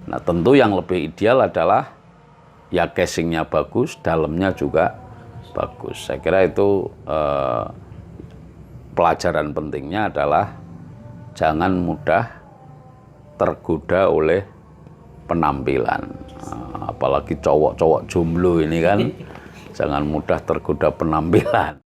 Nah, tentu yang lebih ideal adalah ya casingnya bagus, dalamnya juga bagus. Saya kira itu pelajaran pentingnya adalah jangan mudah tergoda oleh penampilan. Apalagi cowok-cowok jomblo ini kan, jangan mudah tergoda penampilan.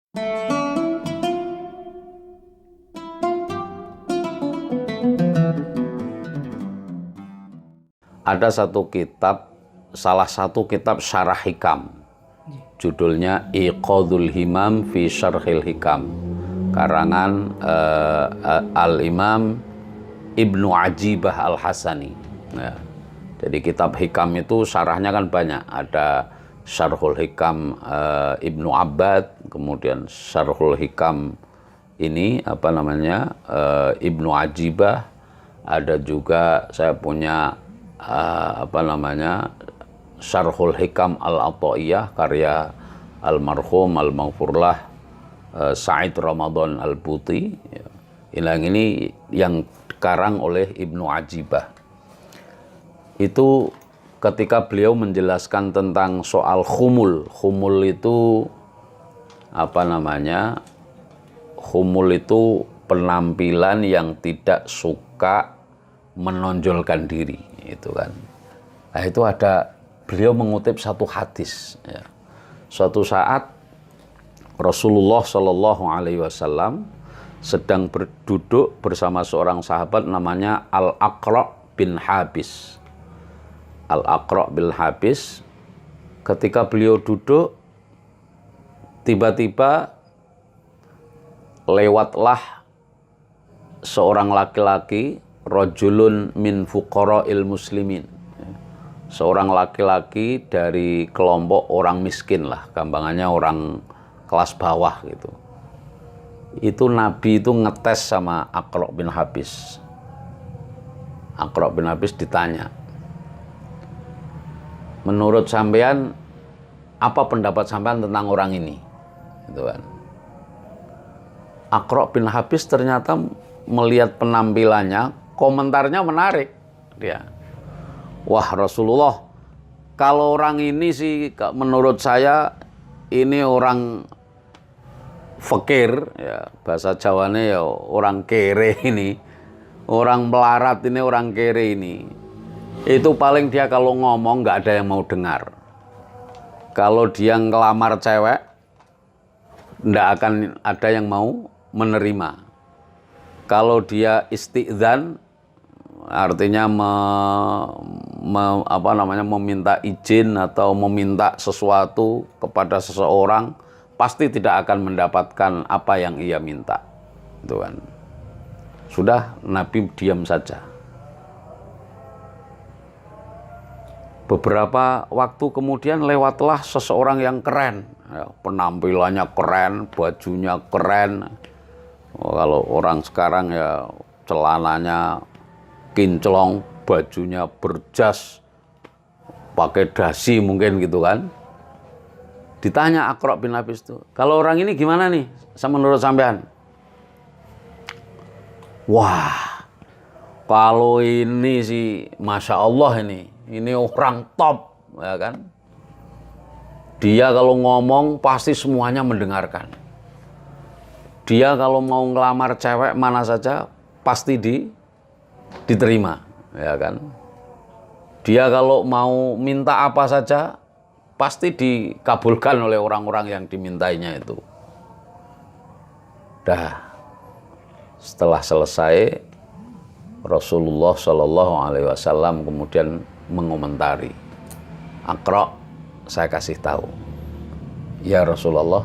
Ada satu kitab, salah satu kitab syarah hikam, judulnya Iqadul Himam fi Syarhil Hikam, karangan Al-Imam Ibnu Ajibah Al-Hasani. Ya. Jadi kitab hikam itu syarahnya kan banyak, ada Syarhul Hikam Ibnu Abbad, kemudian Syarhul Hikam ini Ibnu Ajibah, ada juga saya punya Syarhul Hikam Al-Athaiyah karya almarhum al-maghfurlah Said Ramadan Al-Buti. Ini yang dikarang oleh Ibnu Ajibah. Itu ketika beliau menjelaskan tentang soal khumul. Khumul itu khumul itu penampilan yang tidak suka menonjolkan diri, itu kan. Nah, itu ada, beliau mengutip satu hadis. Ya. Suatu saat Rasulullah Shallallahu Alaihi Wasallam sedang berduduk bersama seorang sahabat namanya Al-Aqra' bin Habis. Al-Aqra' bin Habis, ketika beliau duduk, tiba-tiba lewatlah seorang laki-laki, rajulun min fuqara'il muslimin, seorang laki-laki dari kelompok orang miskin lah, gampangannya orang kelas bawah gitu. Itu Nabi itu ngetes sama Aqra' bin Habis. Aqra' bin Habis ditanya, menurut sampean apa pendapat sampean tentang orang ini? Gitu kan. Aqra' bin Habis ternyata melihat penampilannya, komentarnya menarik. Dia, wah Rasulullah, kalau orang ini sih menurut saya ini orang fakir, ya bahasa Jawanya ya orang kere ini, orang melarat ini, orang kere ini. Itu paling dia kalau ngomong nggak ada yang mau dengar. Kalau dia ngelamar cewek, nggak akan ada yang mau menerima. Kalau dia istidzan, artinya meminta izin atau meminta sesuatu kepada seseorang, pasti tidak akan mendapatkan apa yang ia minta. Itu kan. Sudah, Nabi diam saja. Beberapa waktu kemudian lewatlah seseorang yang keren, ya, penampilannya keren, bajunya keren. Kalau orang sekarang ya celananya kinclong, bajunya berjas, pakai dasi mungkin gitu kan. Ditanya Aqra' bin Habis itu, kalau orang ini gimana nih menurut sampean? Wah, kalau ini sih Masya Allah ini orang top, ya kan. Dia kalau ngomong pasti semuanya mendengarkan. Dia kalau mau ngelamar cewek mana saja pasti diterima, ya kan. Dia kalau mau minta apa saja pasti dikabulkan oleh orang-orang yang dimintainya itu. Setelah selesai, Rasulullah Shallallahu Alaihi Wasallam kemudian mengomentari, Aqra', saya kasih tahu, ya Rasulullah,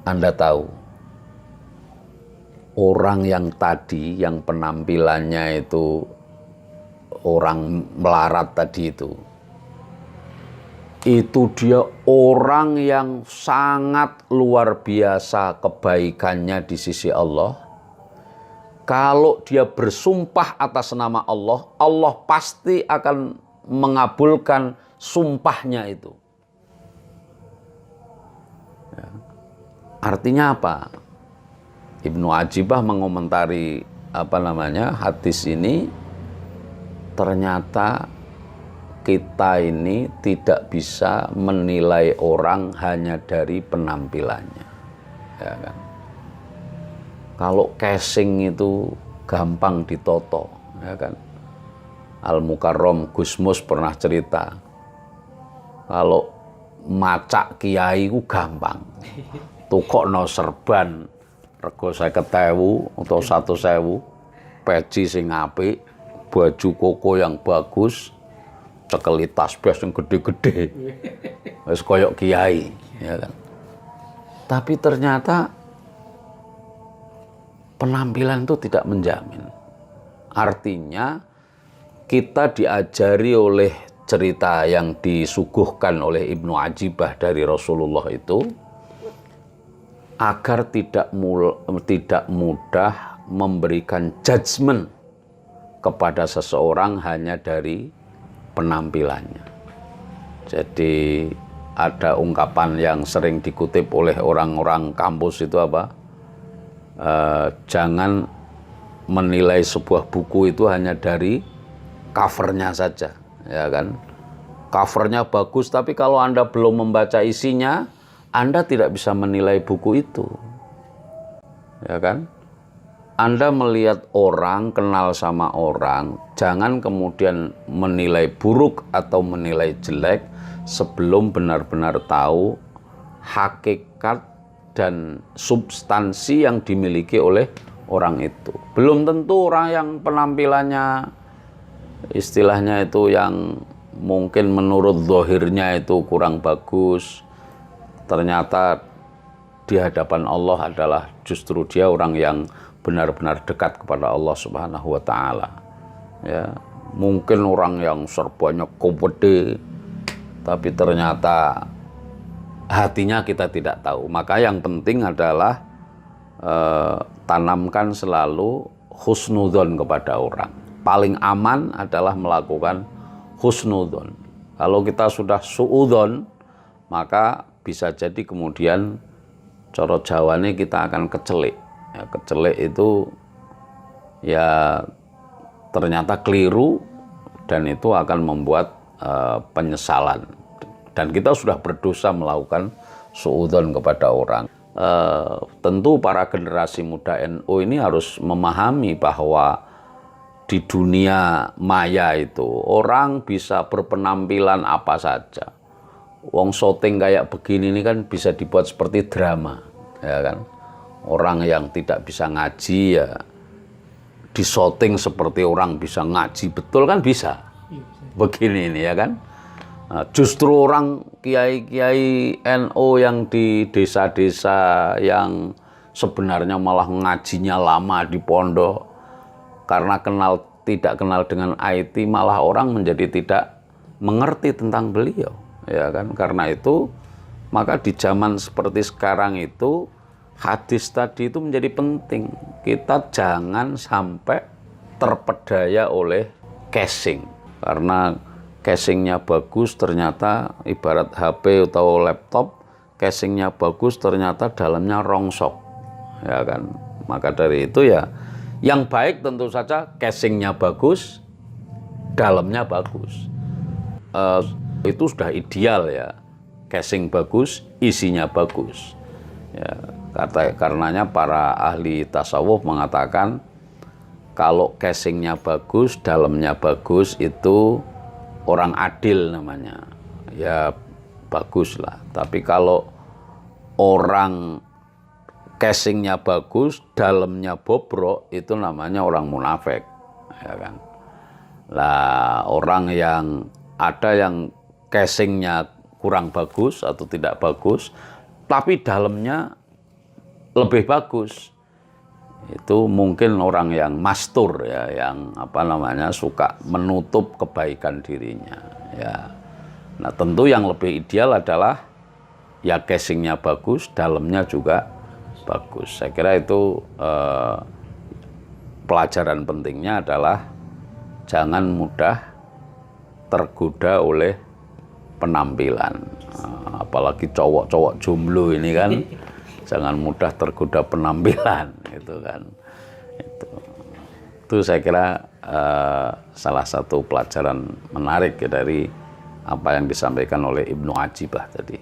Anda tahu orang yang tadi, yang penampilannya itu orang melarat tadi itu dia orang yang sangat luar biasa kebaikannya di sisi Allah. Kalau dia bersumpah atas nama Allah, Allah pasti akan mengabulkan sumpahnya itu. Ya. Artinya apa? Ibnu Ajibah mengomentari hadis ini, ternyata kita ini tidak bisa menilai orang hanya dari penampilannya, ya kan? Kalau casing itu gampang ditoto, ya kan? Al-Mukarram Gusmus pernah cerita, kalau macak kiai itu gampang, tukokno serban rego 50.000 atau 100.000, peci sing apik, baju koko yang bagus, cekeli tasbih yang gede-gede, wis koyok kiai, ya kan? Tapi ternyata penampilan itu tidak menjamin. Artinya kita diajari oleh cerita yang disuguhkan oleh Ibnu Ajibah dari Rasulullah itu agar tidak mudah memberikan judgement kepada seseorang hanya dari penampilannya. Jadi ada ungkapan yang sering dikutip oleh orang-orang kampus itu apa? Jangan menilai sebuah buku itu hanya dari covernya saja, ya kan? Covernya bagus, tapi kalau Anda belum membaca isinya, Anda tidak bisa menilai buku itu, ya kan? Anda melihat orang, kenal sama orang, jangan kemudian menilai buruk atau menilai jelek sebelum benar-benar tahu hakikat dan substansi yang dimiliki oleh orang itu. Belum tentu orang yang penampilannya istilahnya itu yang mungkin menurut zahirnya itu kurang bagus, ternyata di hadapan Allah adalah justru dia orang yang benar-benar dekat kepada Allah Subhanahu wa taala. Ya, mungkin orang yang serbannya kopede tapi ternyata hatinya kita tidak tahu. Maka yang penting adalah tanamkan selalu husnudzon kepada orang. Paling aman adalah melakukan husnudzon. Kalau kita sudah suudzon, maka bisa jadi kemudian coro Jawane kita akan kecelik. Ya, kecelik itu ya ternyata keliru dan itu akan membuat penyesalan. Dan kita sudah berdosa melakukan suudzon kepada orang. Tentu para generasi muda NU ini harus memahami bahwa di dunia maya itu orang bisa berpenampilan apa saja. Wong syuting kayak begini ini kan bisa dibuat seperti drama, ya kan? Orang yang tidak bisa ngaji ya di syuting seperti orang bisa ngaji betul kan bisa. Begini ini ya kan? Nah, justru orang kiai-kiai NU yang di desa-desa yang sebenarnya malah ngajinya lama di pondok, karena tidak kenal dengan IT malah orang menjadi tidak mengerti tentang beliau, ya kan? Karena itu maka di zaman seperti sekarang itu hadis tadi itu menjadi penting. Kita jangan sampai terpedaya oleh casing, karena casingnya bagus ternyata ibarat HP atau laptop, casingnya bagus ternyata dalamnya rongsok, ya kan? Maka dari itu ya yang baik tentu saja casingnya bagus, dalamnya bagus. Itu sudah ideal ya, casing bagus, isinya bagus. Ya, karenanya para ahli tasawuf mengatakan kalau casingnya bagus, dalamnya bagus itu orang adil namanya, ya bagus lah. Tapi kalau orang casingnya bagus, dalamnya bobrok, itu namanya orang munafik, ya kan? Lah orang yang ada yang casingnya kurang bagus atau tidak bagus, tapi dalamnya lebih bagus, itu mungkin orang yang mastur ya, yang apa namanya suka menutup kebaikan dirinya. Ya, nah tentu yang lebih ideal adalah ya casingnya bagus, dalamnya juga bagus. Saya kira itu pelajaran pentingnya adalah jangan mudah tergoda oleh penampilan, apalagi cowok-cowok jomblo ini kan jangan mudah tergoda penampilan itu kan. Itu Itu saya kira salah satu pelajaran menarik ya dari apa yang disampaikan oleh Ibnu Ajibah tadi.